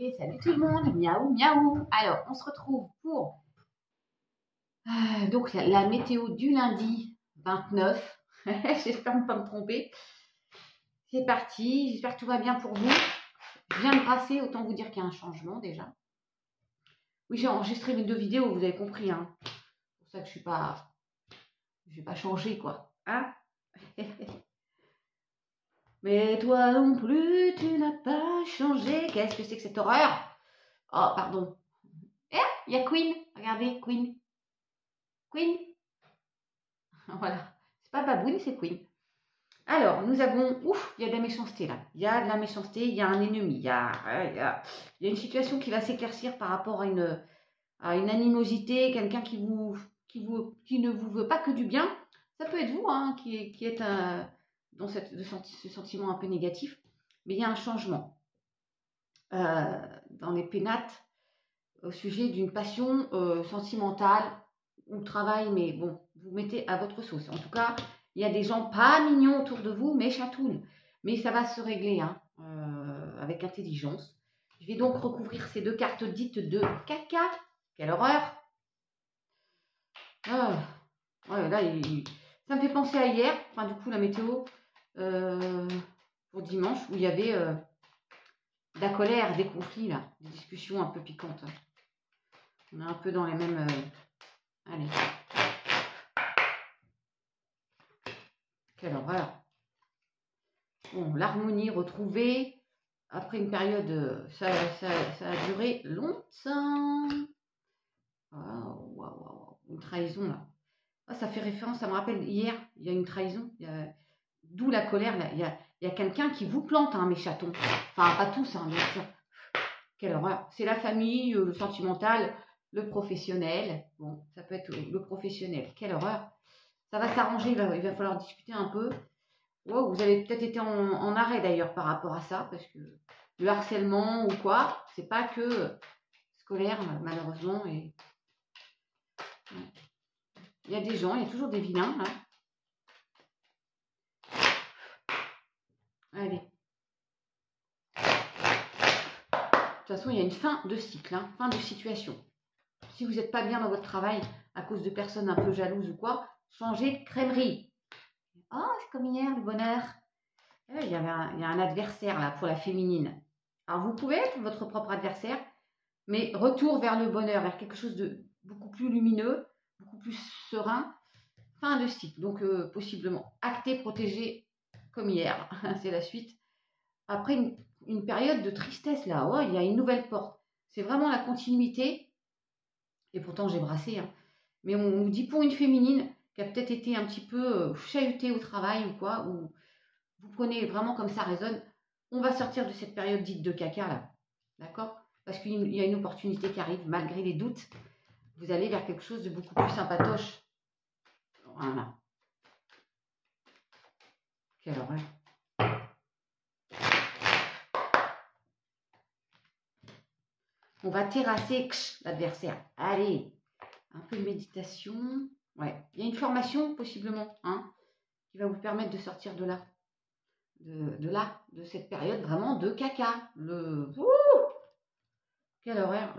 Et salut tout le monde, miaou miaou. Alors, on se retrouve pour donc la météo du lundi 29. J'espère ne pas me tromper. C'est parti, j'espère que tout va bien pour vous. Je viens de brasser, autant vous dire qu'il y a un changement déjà. Oui, j'ai enregistré mes 2 vidéos, vous avez compris. Hein. C'est pour ça que je vais pas changer quoi. Hein. Mais toi non plus, tu n'as pas changé. Qu'est-ce que c'est que cette horreur? Oh, pardon. Eh, il y a Queen. Regardez, Queen. Queen. Voilà. C'est pas Baboune, c'est Queen. Alors, nous avons... Ouf, il y a de la méchanceté là. Il y a de la méchanceté, il y a un ennemi. Il y a une situation qui va s'éclaircir par rapport à une animosité, quelqu'un qui ne vous veut pas que du bien. Ça peut être vous hein, qui êtes dans ce sentiment un peu négatif. Mais il y a un changement dans les pénates au sujet d'une passion sentimentale ou travail, mais bon, vous mettez à votre sauce. En tout cas, il y a des gens pas mignons autour de vous, mais chatounes. Mais ça va se régler hein, avec intelligence. Je vais donc recouvrir ces 2 cartes dites de caca. Quelle horreur! Ah, ouais, là, ça me fait penser à hier, enfin du coup la météo pour dimanche, où il y avait de la colère, des conflits, là, des discussions un peu piquantes. On est un peu dans les mêmes... Allez. Quelle horreur. Bon, l'harmonie retrouvée. Après une période, ça a duré longtemps. Oh, wow. Une trahison, là. Ah, ça fait référence, ça me rappelle hier, il y a une trahison. D'où la colère, là. Il y a quelqu'un qui vous plante, hein, mes chatons. Enfin, pas tous, hein, bien sûr. Quelle horreur. C'est la famille, le sentimental, le professionnel. Bon, ça peut être le professionnel. Quelle horreur. Ça va s'arranger, il va falloir discuter un peu. Wow, vous avez peut-être été en arrêt d'ailleurs par rapport à ça, parce que le harcèlement ou quoi, c'est pas que scolaire malheureusement. Et... il y a des gens, il y a toujours des vilains. Hein. Allez. De toute façon, il y a une fin de cycle, hein, fin de situation. Si vous n'êtes pas bien dans votre travail à cause de personnes un peu jalouses ou quoi, changez de crèmerie. Oh, c'est comme hier, le bonheur. Il y a un adversaire là pour la féminine. Alors vous pouvez être votre propre adversaire, mais retour vers le bonheur, vers quelque chose de beaucoup plus lumineux, beaucoup plus serein. Fin de cycle, donc possiblement acté, protégé comme hier. C'est la suite. Après une période de tristesse là, oh, il y a une nouvelle porte. C'est vraiment la continuité. Et pourtant j'ai brassé. Hein. Mais on nous dit pour une féminine qui a peut-être été un petit peu chahutée au travail ou quoi, ou vous prenez vraiment comme ça résonne, on va sortir de cette période dite de caca là. D'accord? Parce qu'il y a une opportunité qui arrive, malgré les doutes, vous allez vers quelque chose de beaucoup plus sympatoche. Voilà. Quelle horreur. On va terrasser l'adversaire. Allez, un peu de méditation. Ouais, il y a une formation possiblement, hein, qui va vous permettre de sortir de là. De cette période vraiment de caca. Quel horaire,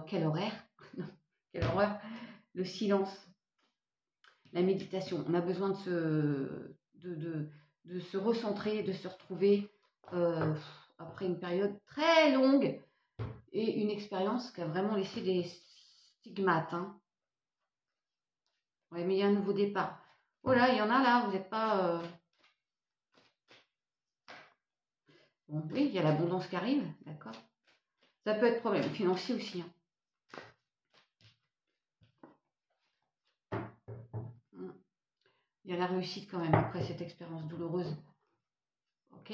quel horaire, quelle horreur, le silence, la méditation. On a besoin de se recentrer, de se retrouver après une période très longue et une expérience qui a vraiment laissé des stigmates. Hein. Ouais, mais il y a un nouveau départ. Oh là, il y en a là, vous n'êtes pas... Bon, oui, il y a l'abondance qui arrive, d'accord. Ça peut être problème financier aussi. Hein. Il y a la réussite quand même après cette expérience douloureuse. Ok.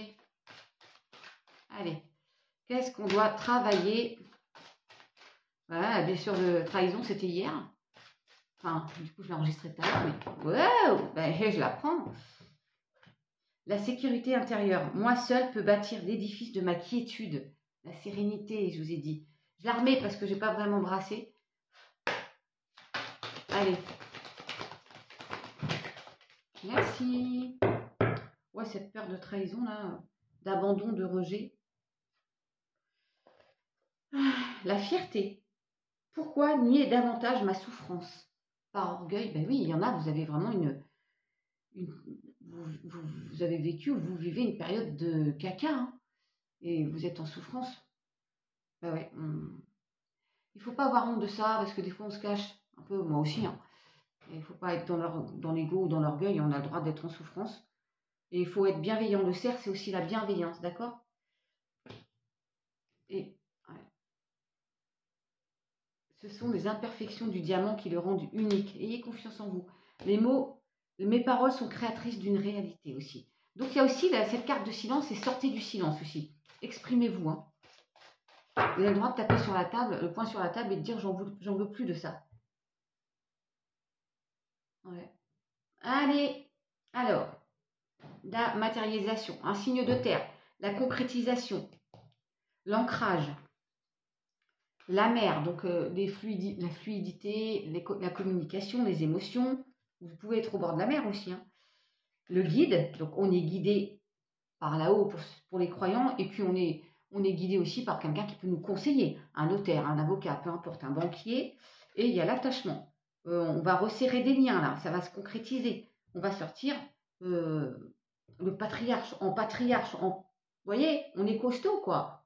Allez. Qu'est-ce qu'on doit travailler? Voilà, la blessure de trahison, c'était hier. Enfin, du coup, je l'ai enregistré tout à l'heure, mais... Wow, ben, je la prends. La sécurité intérieure. Moi seule peux bâtir l'édifice de ma quiétude. La sérénité, je vous ai dit. Je la remets parce que je n'ai pas vraiment brassé. Allez. Merci. Ouais, cette peur de trahison, là, d'abandon, de rejet. la fierté. Pourquoi nier davantage ma souffrance? Par orgueil, ben oui, il y en a, vous avez vraiment vous avez vécu ou vous vivez une période de caca, hein, et vous êtes en souffrance. Ben ouais, il ne faut pas avoir honte de ça, parce que des fois on se cache, un peu, moi aussi, hein. Il ne faut pas être dans l'ego ou dans l'orgueil, on a le droit d'être en souffrance. Et il faut être bienveillant. Le cerf, c'est aussi la bienveillance, d'accord? Et ouais, ce sont les imperfections du diamant qui le rendent unique. Ayez confiance en vous. Les mots, mes paroles sont créatrices d'une réalité aussi. Donc il y a aussi cette carte de silence, et sortez du silence aussi. Exprimez-vous, hein. Vous avez le droit de taper sur la table, le poing sur la table, et de dire j'en veux plus de ça. Ouais. Allez, alors, la matérialisation, un signe de terre, la concrétisation, l'ancrage, la mer, donc la fluidité, la communication, les émotions. Vous pouvez être au bord de la mer aussi, hein. Le guide, donc on est guidé par là-haut pour les croyants, et puis on est guidé aussi par quelqu'un qui peut nous conseiller, un notaire, un avocat, peu importe, un banquier. Et il y a l'attachement. On va resserrer des liens là, ça va se concrétiser. On va sortir le patriarche. Vous voyez, on est costaud, quoi.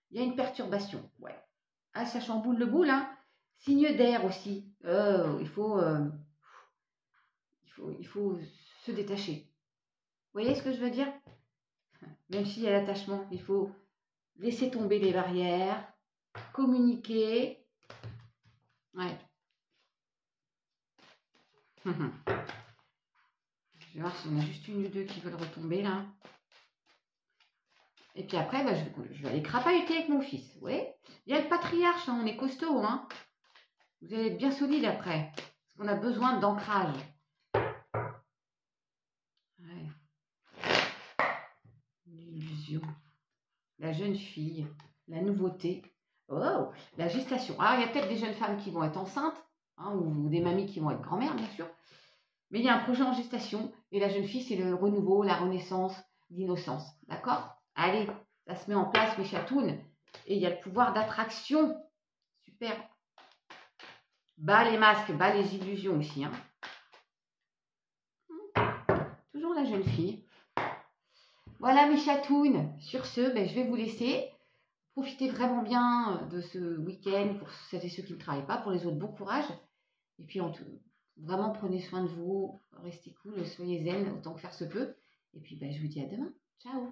Il y a une perturbation, ouais. Ah, ça chamboule le boule, hein. Signe d'air aussi. Il faut se détacher. Vous voyez ce que je veux dire? Même s'il y a l'attachement, il faut laisser tomber les barrières, communiquer. Ouais. Je vais voir s'il y en a juste une ou deux qui veulent retomber là. Et puis après, bah, je vais aller crapahuter avec mon fils. Oui. Il y a le patriarche, hein, on est costaud, hein. Vous allez être bien solide après. Parce qu'on a besoin d'ancrage. Ouais. L'illusion. La jeune fille. La nouveauté. Oh, la gestation. Alors, il y a peut-être des jeunes femmes qui vont être enceintes, hein, ou des mamies qui vont être grand-mères, bien sûr. Mais il y a un projet en gestation. Et la jeune fille, c'est le renouveau, la renaissance, l'innocence. D'accord? Allez, ça se met en place, mes chatounes. Et il y a le pouvoir d'attraction. Super. Bas les masques, bas les illusions aussi, hein. Toujours la jeune fille. Voilà mes chatounes. Sur ce, ben, je vais vous laisser. Profitez vraiment bien de ce week-end pour celles et ceux qui ne travaillent pas. Pour les autres, bon courage. Et puis, vraiment, prenez soin de vous. Restez cool, soyez zen autant que faire se peut. Et puis, ben, je vous dis à demain. Ciao.